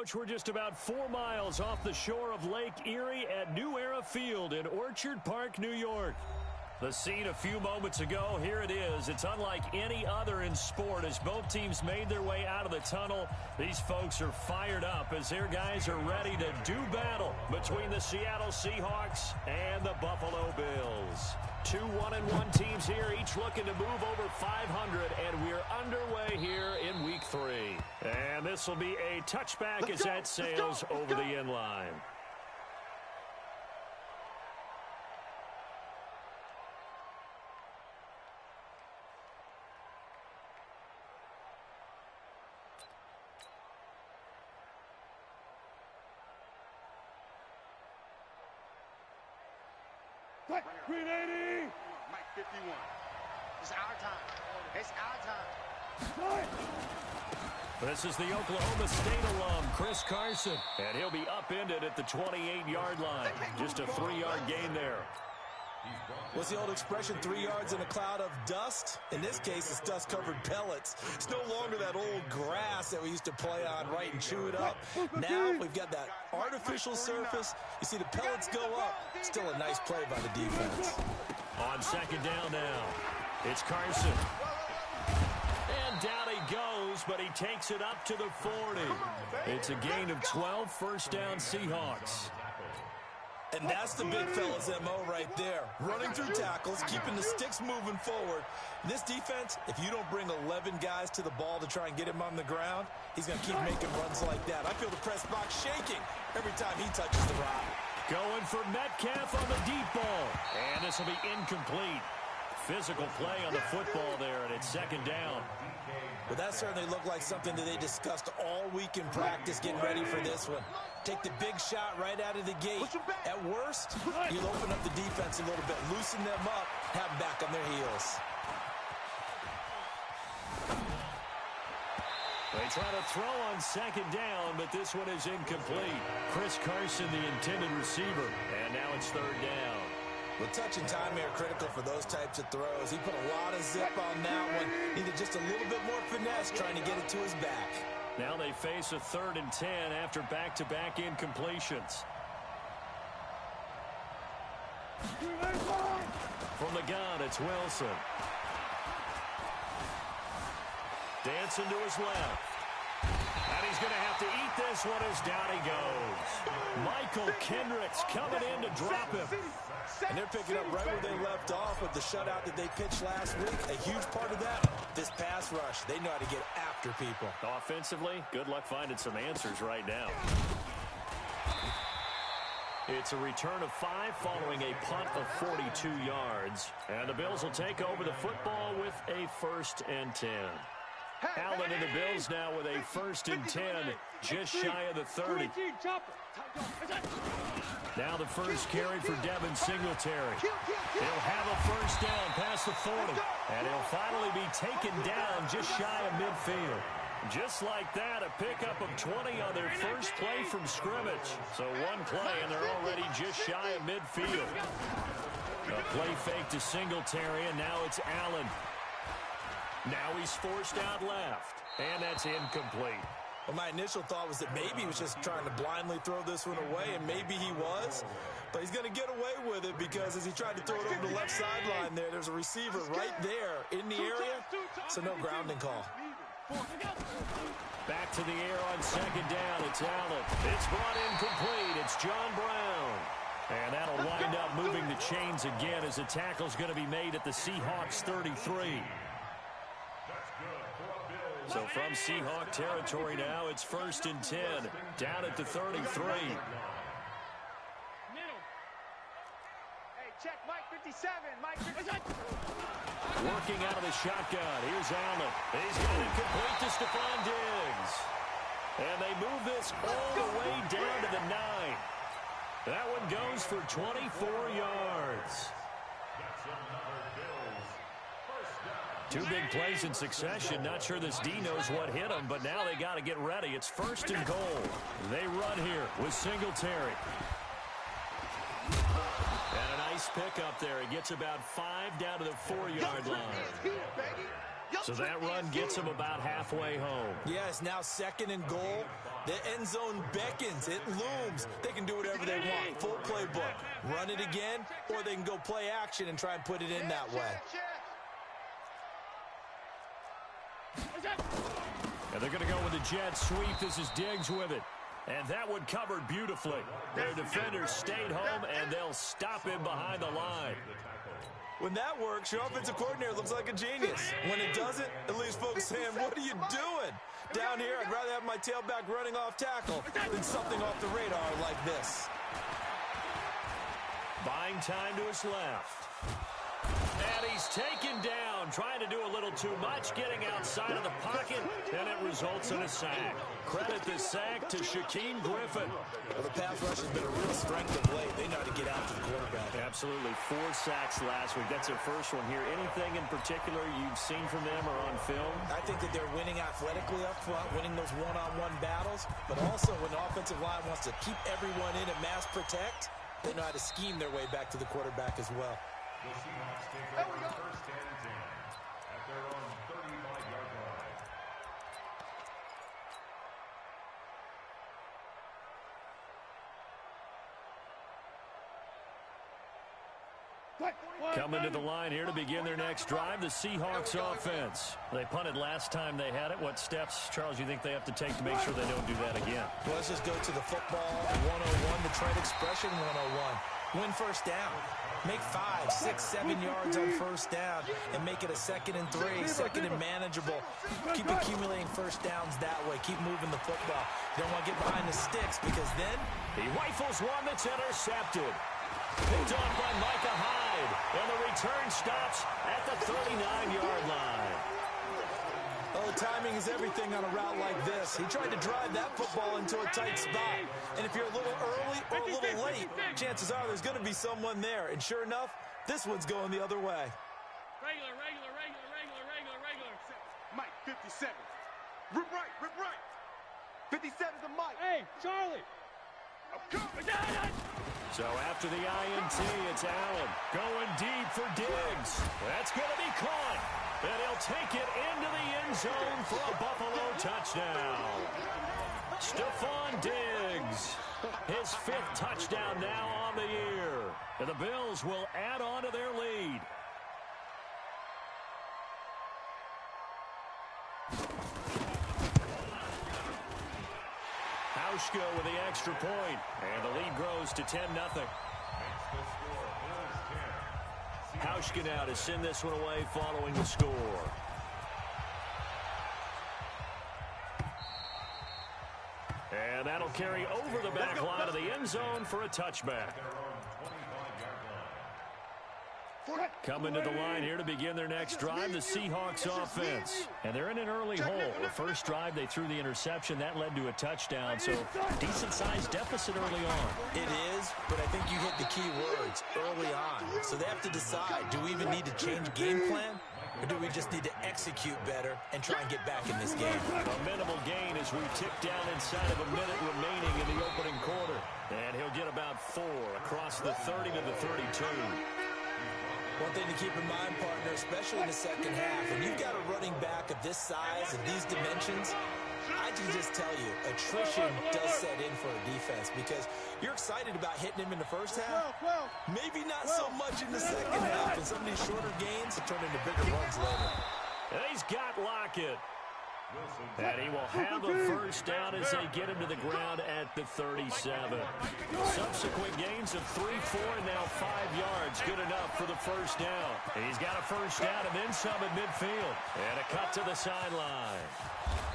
Coach, we're just about 4 miles off the shore of Lake Erie at New Era Field in Orchard Park, New York. The scene a few moments ago, here it is. It's unlike any other in sport as both teams made their way out of the tunnel. These folks are fired up as their guys are ready to do battle between the Seattle Seahawks and the Buffalo Bills. Two 1-1 teams here, each looking to move over 500, and we're underway here in Week 3. And this will be a touchback as that sails over the end line. Green 80! Mike 51. It's our time. It's our time. This is the Oklahoma State alum, Chris Carson. And he'll be upended at the 28-yard line. Just a 3-yard gain there. What's the old expression, 3 yards in a cloud of dust? In this case, it's dust-covered pellets. It's no longer that old grass that we used to play on, right, and chew it up. Now we've got that artificial surface. You see the pellets go up. Still a nice play by the defense. On second down now, it's Carson. And down he goes, but he takes it up to the 40. It's a gain of 12, first down Seahawks. And that's the big fella's MO right there. Running through tackles, keeping the sticks moving forward. This defense, if you don't bring 11 guys to the ball to try and get him on the ground, he's going to keep making runs like that. I feel the press box shaking every time he touches the rock. Going for Metcalf on the deep ball. And this will be incomplete. Physical play on the football there, and it's second down. But that certainly looked like something that they discussed all week in practice getting ready for this one. Take the big shot right out of the gate. At worst, you'll open up the defense a little bit, loosen them up, have them back on their heels. They try to throw on second down, but this one is incomplete. Chris Carson, the intended receiver, and now it's third down. Well, touch and time here critical for those types of throws. He put a lot of zip on that one. Needed just a little bit more finesse trying to get it to his back. Now they face a 3rd and 10 after back-to-back incompletions. From the gun, it's Wilson. Dancing to his left. And he's going to have to eat this one as down he goes. Michael Kendricks coming in to drop him. And they're picking up right where they left off with the shutout that they pitched last week. A huge part of that, this pass rush. They know how to get after people. Offensively, good luck finding some answers right now. It's a return of 5 following a punt of 42 yards. And the Bills will take over the football with a 1st and 10. Allen and the Bills now with a 1st and 10, just shy of the 30. Now the first carry for Devin Singletary. He'll have a first down past the 40. And he'll finally be taken down just shy of midfield. Just like that, a pickup of 20 on their first play from scrimmage. So one play, and they're already just shy of midfield. A play fake to Singletary, and now it's Allen. Now he's forced out left, and that's incomplete. Well, my initial thought was that maybe he was just trying to blindly throw this one away, and maybe he was. But he's going to get away with it because as he tried to throw it over the left sideline there's a receiver right there in the area, so no grounding call. Back to the air on second down. It's Allen. It's brought in complete. It's John Brown. And that'll wind up moving the chains again as the tackle's going to be made at the Seahawks 33. So from Seahawk territory now, it's 1st and 10, down at the 33. Hey, check Mike 57. Mike 57. Working out of the shotgun. Here's Allen. He's got it complete to Stephon Diggs. And they move this all the way down to the 9. That one goes for 24 yards. 2 big plays in succession. Not sure this D knows what hit him, but now they got to get ready. It's 1st and goal. They run here with Singletary. And a nice pick up there. He gets about 5 down to the 4-yard line. So that run gets him about halfway home. Yes, now 2nd and goal. The end zone beckons. It looms. They can do whatever they want. Full playbook. Run it again, or they can go play action and try and put it in that way. And they're going to go with the jet sweep. This is Diggs with it. And that one covered beautifully. Their defenders stayed home, and they'll stop him behind the line. When that works, your offensive coordinator looks like a genius. When it doesn't, it leaves folks saying, what are you doing? Down here, I'd rather have my tailback running off tackle than something off the radar like this. Buying time to his left. And he's taken down, trying to do a little too much, getting outside of the pocket, and it results in a sack. Credit the sack to Shaquem Griffin. Well, the pass rush has been a real strength of late. They know how to get after the quarterback. Absolutely. 4 sacks last week. That's their first one here. Anything in particular you've seen from them or on film? I think that they're winning athletically up front, winning those one-on-one battles, but also when the offensive line wants to keep everyone in and mass protect, they know how to scheme their way back to the quarterback as well. The Seahawks take over first and 10 at their own 35-yard line. Coming to the line here to begin their next drive, the Seahawks offense. They punted last time they had it. What steps, Charles, you think they have to take to make sure they don't do that again? Well, let's just go to the football 101, the trade expression 101. Win first down. Make 5, 6, 7 yards on first down and make it a 2nd and 3, 2nd and manageable. Keep accumulating first downs that way. Keep moving the football. You don't want to get behind the sticks because then he rifles one that's intercepted. Picked on by Micah Hyde, and the return stops at the 39-yard line. Oh, timing is everything on a route like this. He tried to drive that football into a tight spot. And if you're a little early or a little late, chances are there's going to be someone there. And sure enough, this one's going the other way. Regular. Mike, 57. Rip right. 57 to Mike. Hey, Charlie. So after the INT, it's Allen going deep for Diggs. That's going to be caught. And he'll take it into the end zone for a Buffalo touchdown. Stephon Diggs, his 5th touchdown now on the year. And the Bills will add on to their lead. Hauschka with the extra point, and the lead grows to 10-0. Hauschka now to send this one away following the score. And that'll carry over the back line of the end zone for a touchback. Coming to the line here to begin their next drive, the Seahawks offense. And they're in an early hole. The first drive, they threw the interception. That led to a touchdown, so decent-sized deficit early on. It is, but I think you hit the key words, early on. So they have to decide, do we even need to change game plan? Or do we just need to execute better and try and get back in this game? A minimal gain as we tick down inside of a minute remaining in the opening quarter. And he'll get about 4 across the 30 to the 32. One thing to keep in mind, partner, especially in the second half, when you've got a running back of this size and these dimensions, I can just tell you, attrition does set in for a defense because you're excited about hitting him in the first half. Maybe not so much in the second half, and some of these shorter gains will turn into bigger runs later. And he's got Lockett. And he will have a first down as they get him to the ground at the 37. Subsequent gains of 3, 4, and now 5 yards. Good enough for the first down. He's got a first down and then some at midfield. And a cut to the sideline.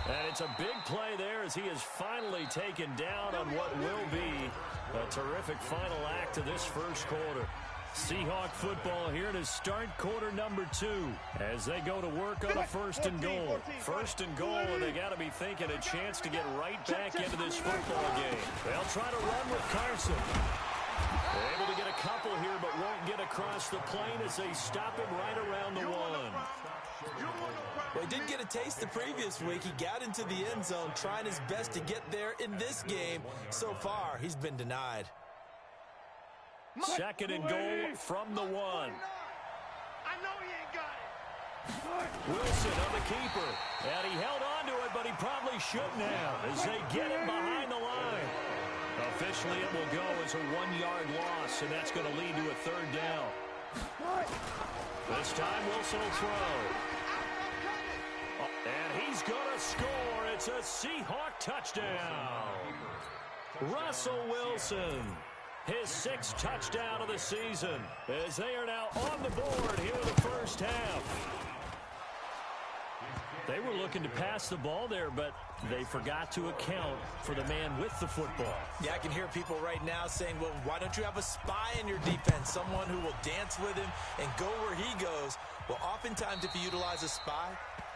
And it's a big play there as he is finally taken down on what will be a terrific final act of this first quarter. Seahawk football here to start quarter number 2 as they go to work on a 1st and goal. 1st and goal, and they got to be thinking a chance to get right back into this football game. They'll try to run with Carson. They're able to get a couple here, but won't get across the plane as they stop him right around the 1. Well, he did get a taste the previous week. He got into the end zone, trying his best to get there in this game. So far, he's been denied. 2nd and goal from the 1. I know he ain't got it. Wilson on the keeper. And he held on to it, but he probably shouldn't have as they get him behind the line. Officially, it will go as a 1-yard loss, and that's going to lead to a 3rd down. This time, Wilson will throw. And he's going to score. It's a Seahawk touchdown. Russell Wilson, his 6th touchdown of the season, as they are now on the board here in the first half. They were looking to pass the ball there, but they forgot to account for the man with the football. Yeah, I can hear people right now saying, well, why don't you have a spy in your defense, someone who will dance with him and go where he goes? Well, oftentimes if you utilize a spy,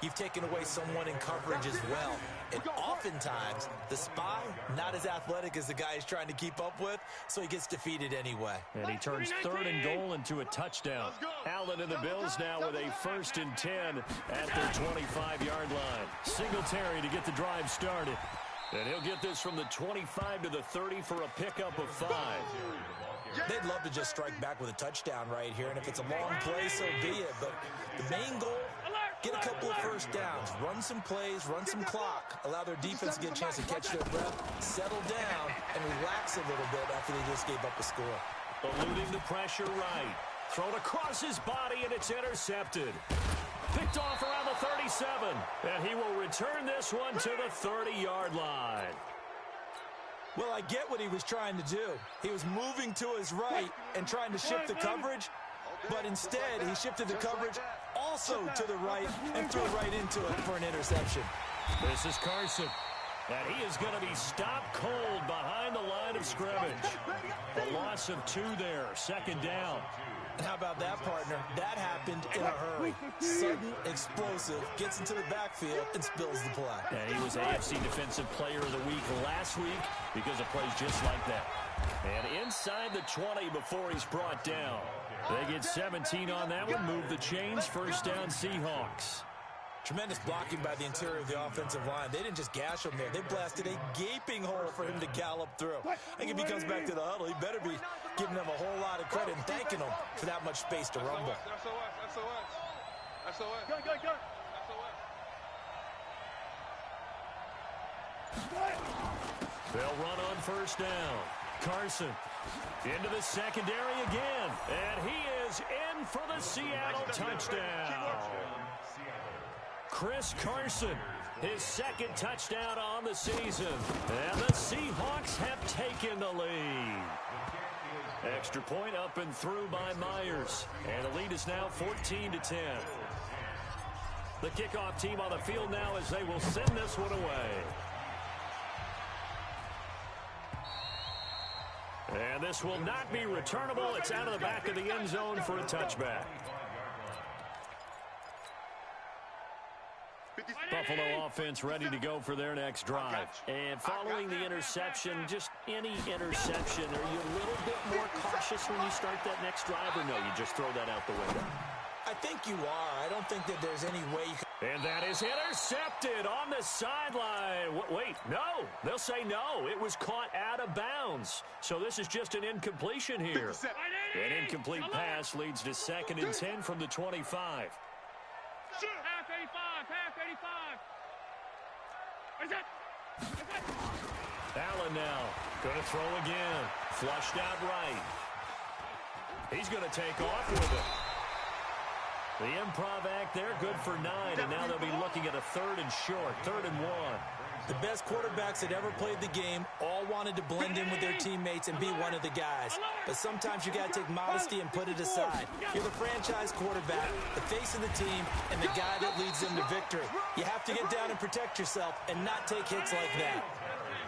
you've taken away someone in coverage as well. And oftentimes, the spy, not as athletic as the guy he's trying to keep up with, so he gets defeated anyway. And he turns 3rd and goal into a touchdown. Allen and the Bills now with a 1st and 10 at their 25-yard line. Singletary to get the drive started. And he'll get this from the 25 to the 30 for a pickup of 5. They'd love to just strike back with a touchdown right here, and if it's a long play, so be it. But the main goal, get a couple of first downs, run some plays, run some clock, allow their defense to get a chance to catch their breath, settle down, and relax a little bit after they just gave up a score. Eluding the pressure right. Thrown across his body, and it's intercepted. Picked off around the 37, and he will return this one to the 30-yard line. Well, I get what he was trying to do. He was moving to his right and trying to shift the coverage, but instead he shifted the coverage also to the right and threw right into it for an interception. This is Carson, and he is going to be stopped cold behind the line of scrimmage. A loss of 2 there, 2nd down. And how about that, partner? That happened in a hurry. Sudden, explosive, gets into the backfield, and spills the play. And he was AFC Defensive Player of the Week last week because of plays just like that. And inside the 20 before he's brought down. They get 17 on that one, move the chains, 1st down Seahawks. Tremendous blocking by the interior of the offensive line. They didn't just gash him there. They blasted a gaping hole for him to gallop through. I think if he comes back to the huddle, he better be giving them a whole lot of credit and thanking them for that much space to rumble. They'll run on 1st down. Carson into the secondary again. And he is in for the Seattle touchdown. Chris Carson, his 2nd touchdown on the season. And the Seahawks have taken the lead. Extra point up and through by Myers. And the lead is now 14-10. The kickoff team on the field now as they will send this one away. And this will not be returnable. It's out of the back of the end zone for a touchback. Buffalo offense ready to go for their next drive. And following the interception, just any interception, are you a little bit more cautious when you start that next drive, or no, you just throw that out the window? I think you are. I don't think that there's any way you can. And that is intercepted on the sideline. Wait, no. They'll say no. It was caught out of bounds. So this is just an incompletion here. An incomplete pass leads to 2nd and 10 from the 25. Half 85. What is that? Allen now going to throw again. Flushed out right. He's going to take off with it. The improv act there, good for 9, and now they'll be looking at a 3rd and short, 3rd and 1. The best quarterbacks that ever played the game all wanted to blend in with their teammates and be one of the guys. But sometimes you got to take modesty and put it aside. You're the franchise quarterback, the face of the team, and the guy that leads them to victory. You have to get down and protect yourself and not take hits like that.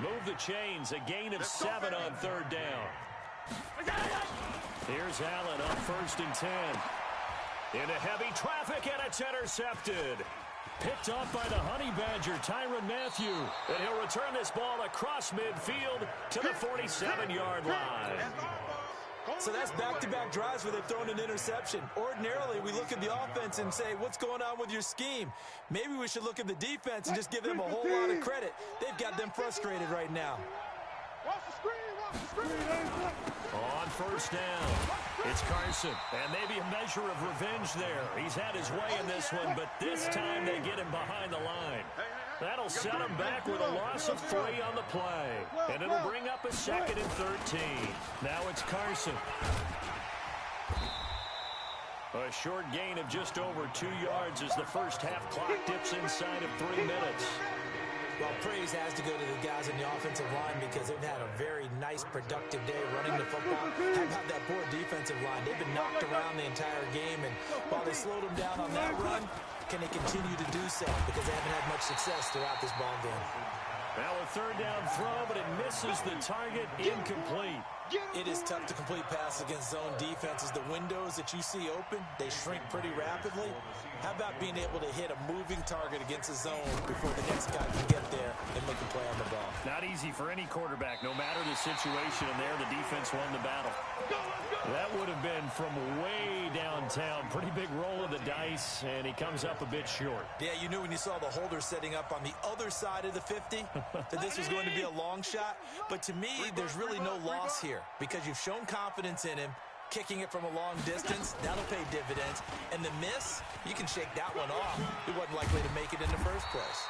Move the chains, a gain of 7 on 3rd down. Here's Allen on 1st and 10. Into heavy traffic, and it's intercepted. Picked off by the Honey Badger, Tyrann Mathieu. And he'll return this ball across midfield to the 47-yard line. So that's back-to-back drives where they've thrown an interception. Ordinarily, we look at the offense and say, what's going on with your scheme? Maybe we should look at the defense and just give them a whole lot of credit. They've got them frustrated right now. Watch the screen, watch the screen. On first down. It's Carson, and maybe a measure of revenge there. He's had his way in this one, but this time they get him behind the line. That'll set him back with a loss of 3 on the play, and it'll bring up a 2nd and 13. Now it's Carson. A short gain of just over 2 yards as the first half clock dips inside of 3 minutes. Well, praise has to go to the guys in the offensive line because they've had a very nice, productive day running the football. How about that poor defensive line? They've been knocked around the entire game, and while they slowed them down on that run, can they continue to do so? Because they haven't had much success throughout this ball game. Now a 3rd down throw, but it misses the target, incomplete. It is tough to complete passes against zone defenses. The windows that you see open, they shrink pretty rapidly. How about being able to hit a moving target against a zone before the next guy can get there and make a play on the ball? Not easy for any quarterback, no matter the situation, and there the defense won the battle. That would have been from way downtown. Pretty big roll of the dice, and he comes up a bit short. Yeah, you knew when you saw the holder setting up on the other side of the 50 that this was going to be a long shot. But to me, there's really no loss here because you've shown confidence in him. Kicking it from a long distance, that'll pay dividends. And the miss, you can shake that one off. He wasn't likely to make it in the first place.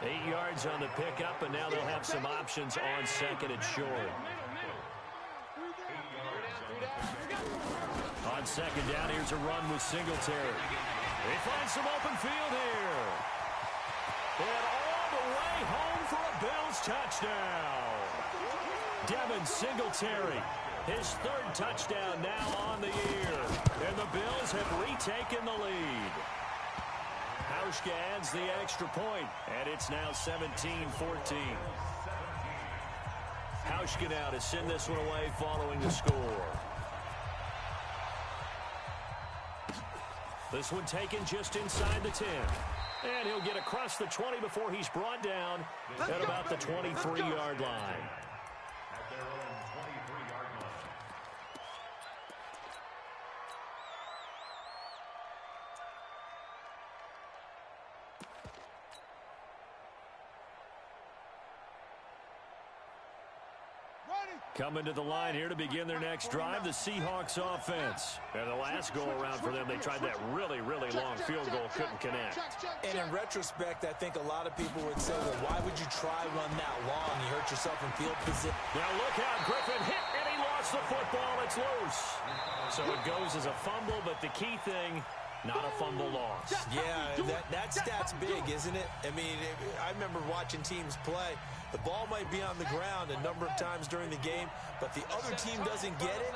8 yards on the pickup, and now they'll have some options on 2nd and short. On 2nd down, here's a run with Singletary. They find some open field here. And all the way home for a Bills touchdown. Devin Singletary. His 3rd touchdown now on the year. And the Bills have retaken the lead. Hauschka adds the extra point, and it's now 17-14. Hauschka now to send this one away following the score. This one taken just inside the 10. And he'll get across the 20 before he's brought down at about the 23-yard line. Coming to the line here to begin their next drive, the Seahawks offense. And the last go-around for them, they tried that really, really long field goal, couldn't connect. And in retrospect, I think a lot of people would say, well, why would you try one that long? You hurt yourself in field position. Now look out, Griffin hit, and he lost the football. It's loose. So it goes as a fumble, but the key thing, not a fumble loss. Yeah, that stat's big, isn't it? I mean, I remember watching teams play. The ball might be on the ground a number of times during the game, but the other team doesn't get it.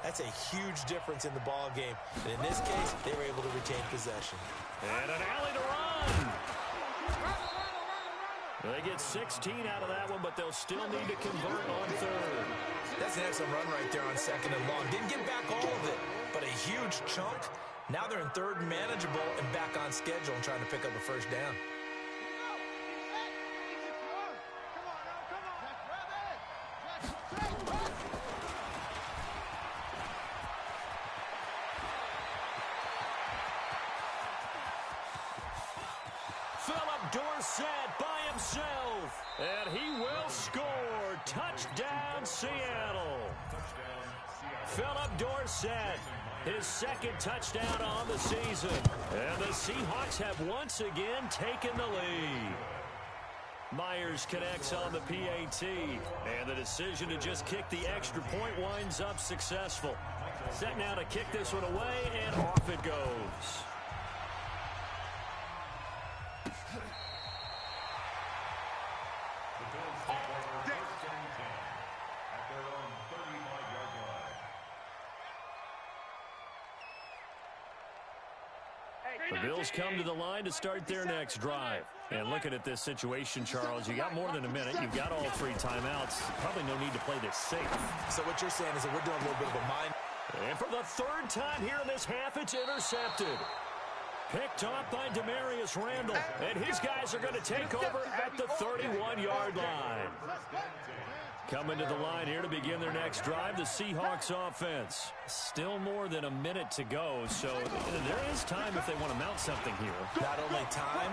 That's a huge difference in the ball game. And in this case, they were able to retain possession. And an alley to run. They get 16 out of that one, but they'll still need to convert on 3rd. That's an excellent run right there on 2nd and long. Didn't get back all of it, but a huge chunk. Now they're in 3rd and manageable and back on schedule and trying to pick up a first down. Dorsett by himself, and he will score. Touchdown, Seattle. Philip Dorsett, his 2nd touchdown on the season. And the Seahawks have once again taken the lead. Myers connects on the PAT, and the decision to just kick the extra point winds up successful. Set now to kick this one away, and off it goes. The Bills come to the line to start their next drive. And looking at this situation, Charles, you got more than a minute. You've got all 3 timeouts. Probably no need to play this safe. So what you're saying is that we're doing a little bit of a mind. And for the 3rd time here in this half, it's intercepted. Picked off by Demarius Randall. And his guys are going to take over at the 31-yard line. Coming to the line here to begin their next drive, the Seahawks offense. Still more than a minute to go, so there is time if they want to mount something here. Not only time,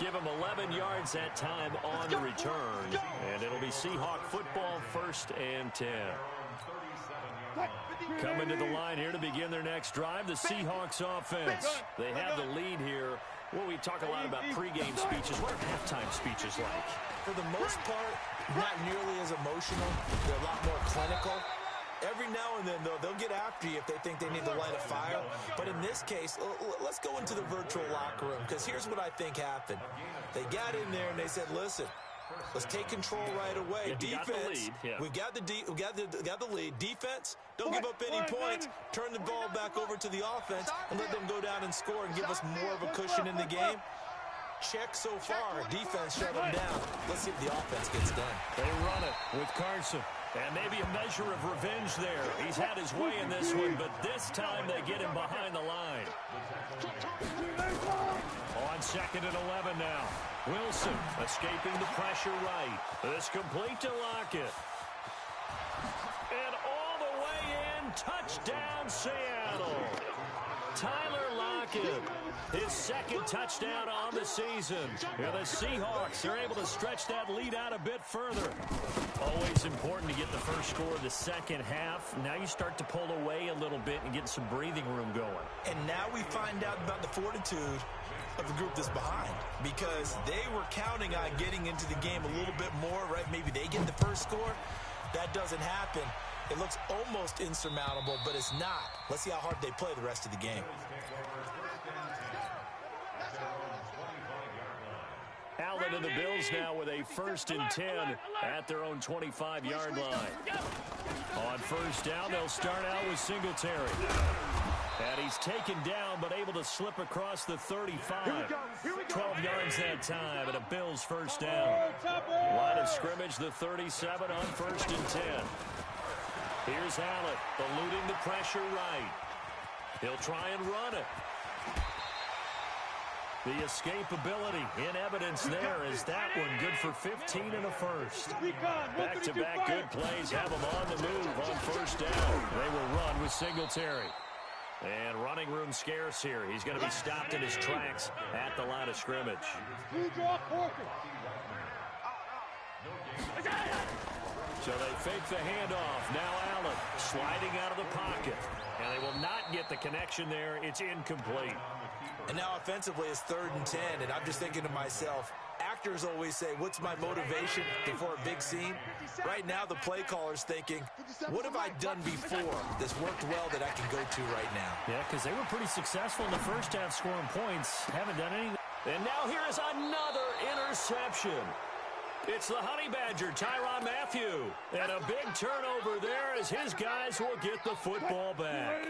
Give him 11 yards that time on the return. And it'll be Seahawk football, 1st and 10. Coming to the line here to begin their next drive, the Seahawks offense. They have the lead here. Well, we talk a lot about pregame speeches. What are halftime speeches like? For the most part, not nearly as emotional. They're a lot more clinical. Every now and then, though, they'll get after you if they think they need to light a fire. But in this case, let's go into the virtual locker room, because here's what I think happened. They got in there and they said, listen, let's take control right away. Defense, we got the lead. Defense, don't give up any points. Turn the ball back over to the offense and let them go down and score and give us more of a cushion in the game. Check so far. Defense shut them down. Let's see if the offense gets done. They run it with Carson. And maybe a measure of revenge there. He's had his way in this one, but this time they get him behind the line. On 2nd and 11 now. Wilson escaping the pressure right. This complete to Lockett. And all the way in, touchdown Seattle. Tyler Lockett, his 2nd touchdown on the season. And the Seahawks are able to stretch that lead out a bit further. Always important to get the first score of the second half. Now you start to pull away a little bit and get some breathing room going. And now we find out about the fortitude of the group that's behind, because they were counting on getting into the game a little bit more, right? Maybe they get the first score. That doesn't happen. It looks almost insurmountable, but it's not. Let's see how hard they play the rest of the game. Allen and the Bills now with a 1st and 10 at their own 25-yard line. On 1st down, they'll start out with Singletary. And he's taken down, but able to slip across the 35. 12 yards that time, and a Bills 1st down. Line of scrimmage, the 37 on 1st and 10. Here's Allen, eluding the pressure right. He'll try and run it. The escapability in evidence there is that one good for 15 and a 1st. Back-to-back good plays have them on the move on 1st down. They will run with Singletary. And running room scarce here. He's going to be stopped in his tracks at the line of scrimmage. So they fake the handoff. Now Allen sliding out of the pocket. And they will not get the connection there. It's incomplete. And now offensively it's 3rd and 10, and I'm just thinking to myself, actors always say, what's my motivation before a big scene? Right now the play caller's thinking, what have I done before that's worked well that I can go to right now? Yeah, because they were pretty successful in the first half scoring points. Haven't done anything. And now here is another interception. It's the Honey Badger, Tyrann Mathieu. And a big turnover there as his guys will get the football back.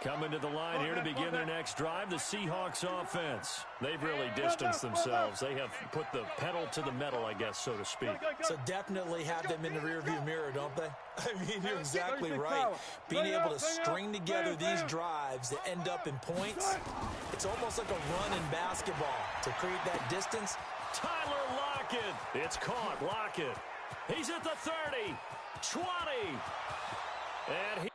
Coming to the line here to begin their next drive, the Seahawks offense. They've really distanced themselves. They have put the pedal to the metal, I guess, so to speak. So definitely have them in the rearview mirror, don't they? I mean, you're exactly right. Being able to string together these drives that end up in points, it's almost like a run in basketball to create that distance. Tyler Lockett. It's caught. Lockett. He's at the 30, 20, and he